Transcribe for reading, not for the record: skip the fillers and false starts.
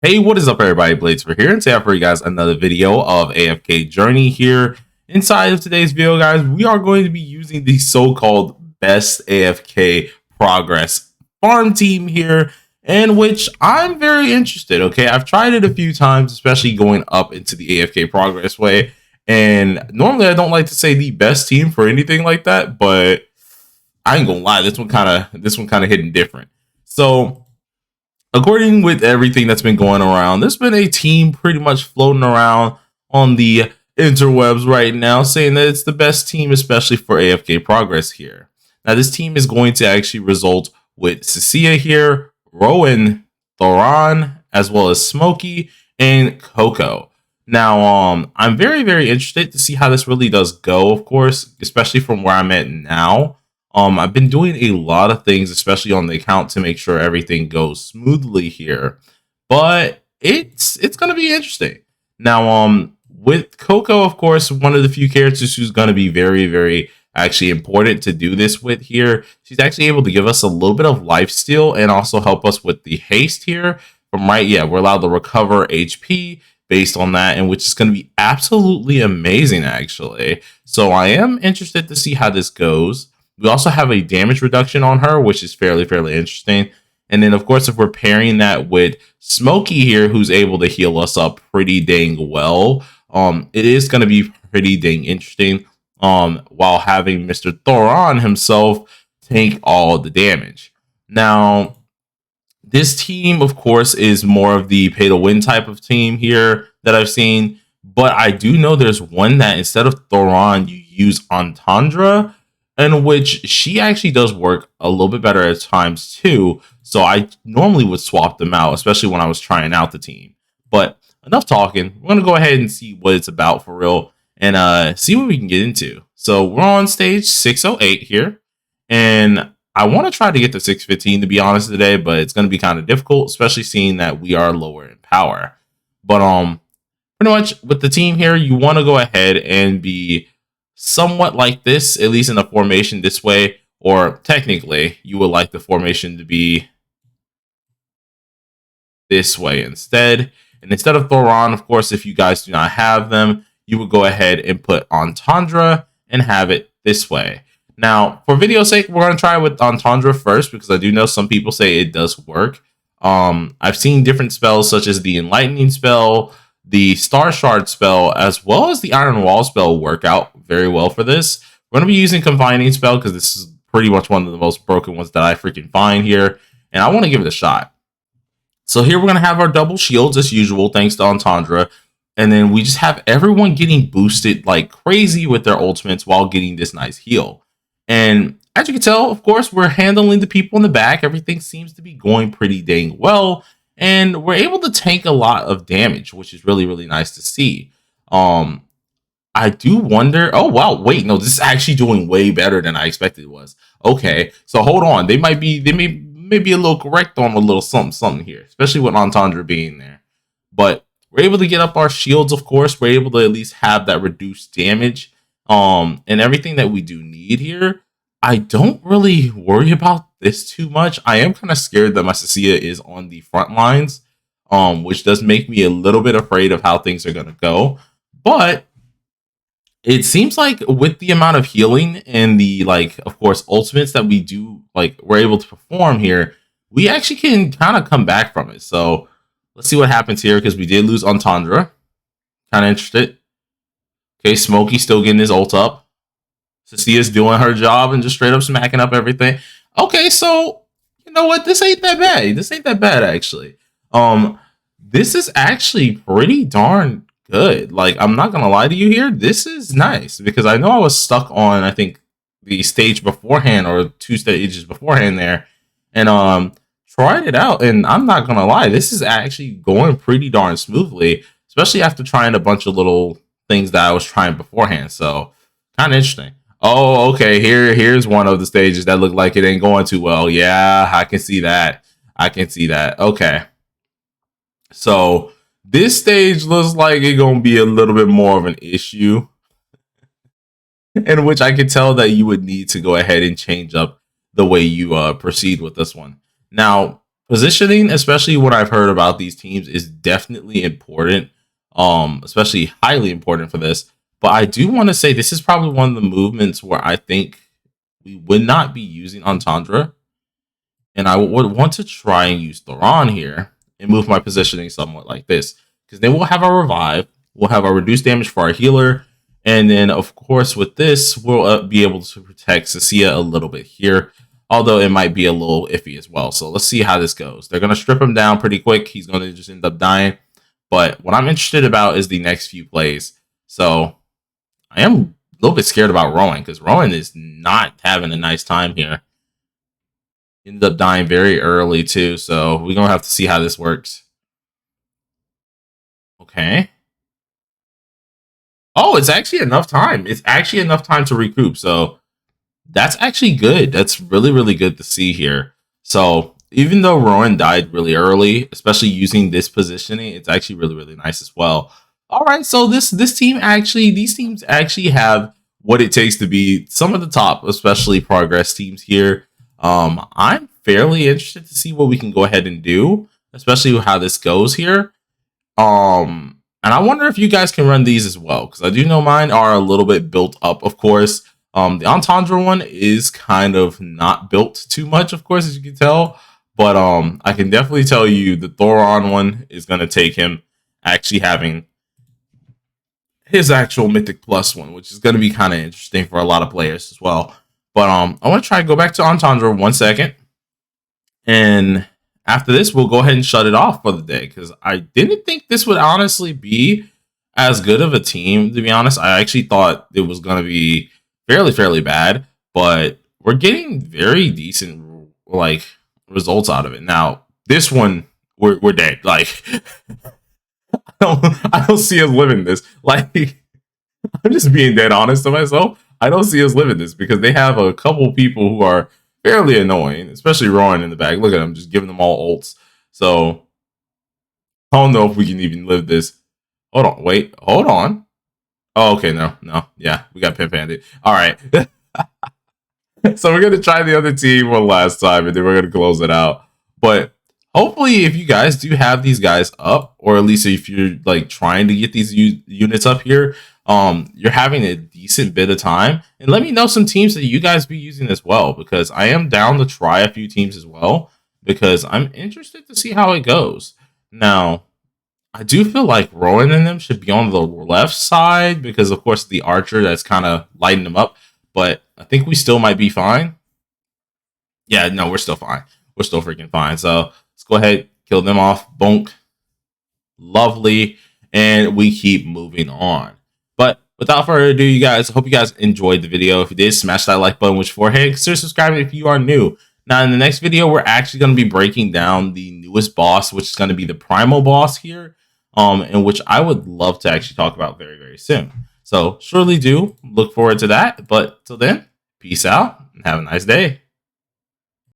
Hey, what is up, everybody? Blades for here, and today I have for you guys another video of AFK Journey here. Inside of today's video, guys, we are going to be using the so-called best AFK progress farm team here, in which I'm very interested. Okay, I've tried it a few times, especially going up into the AFK progress way. And normally I don't like to say the best team for anything like that, but I ain't gonna lie, this one kind of hitting different. So according with everything that's been going around, there's been a team pretty much floating around on the interwebs right now saying that it's the best team, especially for AFK progress here. Now, this team is going to actually result with Cecilia here, Rowan, Thoron, as well as Smokey and Coco. Now, I'm very interested to see how this really does go, of course, especially from where I'm at now. I've been doing a lot of things, especially on the account, to make sure everything goes smoothly here. But it's gonna be interesting. Now, with Coco, of course, one of the few characters who's gonna be very actually important to do this with here. She's actually able to give us a little bit of lifesteal and also help us with the haste here. From right, yeah, we're allowed to recover HP based on that, and which is going to be absolutely amazing, actually. So I am interested to see how this goes. We also have a damage reduction on her, which is fairly interesting. And then, of course, if we're pairing that with Smokey here, who's able to heal us up pretty dang well, it is going to be pretty dang interesting. While having Mr. Thoron himself take all the damage. Now, this team, of course, is more of the pay-to-win type of team here that I've seen. But I do know there's one that instead of Thoron, you use Entendre, in which she actually does work a little bit better at times too. So I normally would swap them out, especially when I was trying out the team. But enough talking. We're going to go ahead and see what it's about for real and see what we can get into. So we're on stage 608 here. And I want to try to get to 615 to be honest today, but it's going to be kind of difficult, especially seeing that we are lower in power. But pretty much with the team here, you want to go ahead and be somewhat like this, at least in the formation this way, or technically you would like the formation to be this way instead. And instead of Thoron, of course, if you guys do not have them, you would go ahead and put Entendre and have it this way. Now, for video's sake, we're going to try with Entendre first, because I do know some people say it does work. I've seen different spells such as the Enlightening spell, the Star Shard spell, as well as the Iron Wall spell work out very well for this. We're going to be using Confining spell because this is pretty much one of the most broken ones that I freaking find here, and I want to give it a shot. So here we're going to have our double shields as usual, thanks to Entendre. And then we just have everyone getting boosted like crazy with their ultimates while getting this nice heal. And as you can tell, of course, we're handling the people in the back. Everything seems to be going pretty dang well. And we're able to tank a lot of damage, which is really nice to see. I do wonder. Oh, wow. Wait, no, this is actually doing way better than I expected it was. Okay, so hold on. They may be a little correct on a little something here, especially with Entendre being there. But we're able to get up our shields, of course. We're able to at least have that reduced damage. And everything that we do need here. I don't really worry about this too much. I am kind of scared that my Cecilia is on the front lines, which does make me a little bit afraid of how things are going to go. But it seems like with the amount of healing and the, like, of course, ultimates that we do, like, we're able to perform here, we actually can kind of come back from it. So let's see what happens here, because we did lose Entendre. Kind of interested. Okay, Smokey still getting his ult up. Cecilia's doing her job and just straight up smacking up everything. Okay, so you know what? This ain't that bad. This ain't that bad, actually. This is actually pretty darn good. Like, I'm not gonna lie to you here. This is nice, because I know I was stuck on, I think, the stage beforehand, or 2 stages beforehand there, and tried it out, and I'm not gonna lie, this is actually going pretty darn smoothly, especially after trying a bunch of little things that I was trying beforehand. So kind of interesting. Oh, okay. Here's one of the stages that look like it ain't going too well. Yeah, I can see that. I can see that. Okay. So this stage looks like it's gonna be a little bit more of an issue, in which I can tell that you would need to go ahead and change up the way you proceed with this one. Now, Positioning, especially what I've heard about these teams, is definitely important, especially highly important for this. But I do want to say this is probably one of the movements where I think we would not be using Entendre, and I would want to try and use Thoron here and move my positioning somewhat like this, because then we'll have our revive, we'll have our reduced damage for our healer, and then of course with this we'll be able to protect Cecilia a little bit here, although it might be a little iffy as well. So let's see how this goes. They're going to strip him down pretty quick. He's going to just end up dying. But what I'm interested about is the next few plays. So I am a little bit scared about Rowan, because Rowan is not having a nice time here. Ended up dying very early too, so we're going to have to see how this works. Okay. Oh, it's actually enough time. It's actually enough time to recoup. So that's actually good. That's really, really good to see here. So even though Rowan died really early, especially using this positioning, it's actually really, really nice as well. All right, so these teams actually have what it takes to be some of the top, especially progress teams here. I'm fairly interested to see what we can go ahead and do, especially how this goes here. And I wonder if you guys can run these as well, because I do know mine are a little bit built up, of course. The Entendre one is kind of not built too much, of course, as you can tell. But I can definitely tell you the Thoron one is going to take him actually having his actual Mythic Plus one, which is going to be kind of interesting for a lot of players as well. But I want to try to go back to Entendre 1 second. And after this, we'll go ahead and shut it off for the day, because I didn't think this would honestly be as good of a team, to be honest. I actually thought it was going to be fairly bad, but we're getting very decent like results out of it. Now, this one, we're dead. Like, I don't see us living this. Like, I'm just being dead honest to myself. I don't see us living this, because they have a couple people who are fairly annoying, especially Rowan in the back. Look at him, just giving them all ults. So I don't know if we can even live this. Hold on, wait, hold on. Oh, okay, no, yeah, we got pimp handed. All right. So we're gonna try the other team one last time, and then we're gonna close it out. But hopefully, if you guys do have these guys up, or at least if you're like trying to get these units up here, you're having a decent bit of time. And let me know some teams that you guys be using as well, because I am down to try a few teams as well, because I'm interested to see how it goes. Now, I do feel like Rowan and them should be on the left side, because of course the archer that's kind of lighting them up. But I think we still might be fine. Yeah, no, we're still fine. We're still freaking fine. So let's go ahead, kill them off. Bonk. Lovely. And we keep moving on. But without further ado, you guys, I hope you guys enjoyed the video. If you did, smash that like button, which forehead. Consider subscribing if you are new. Now, in the next video, we're actually going to be breaking down the newest boss, which is going to be the Primal boss here, and which I would love to actually talk about very soon. So surely do look forward to that. But till then, peace out and have a nice day.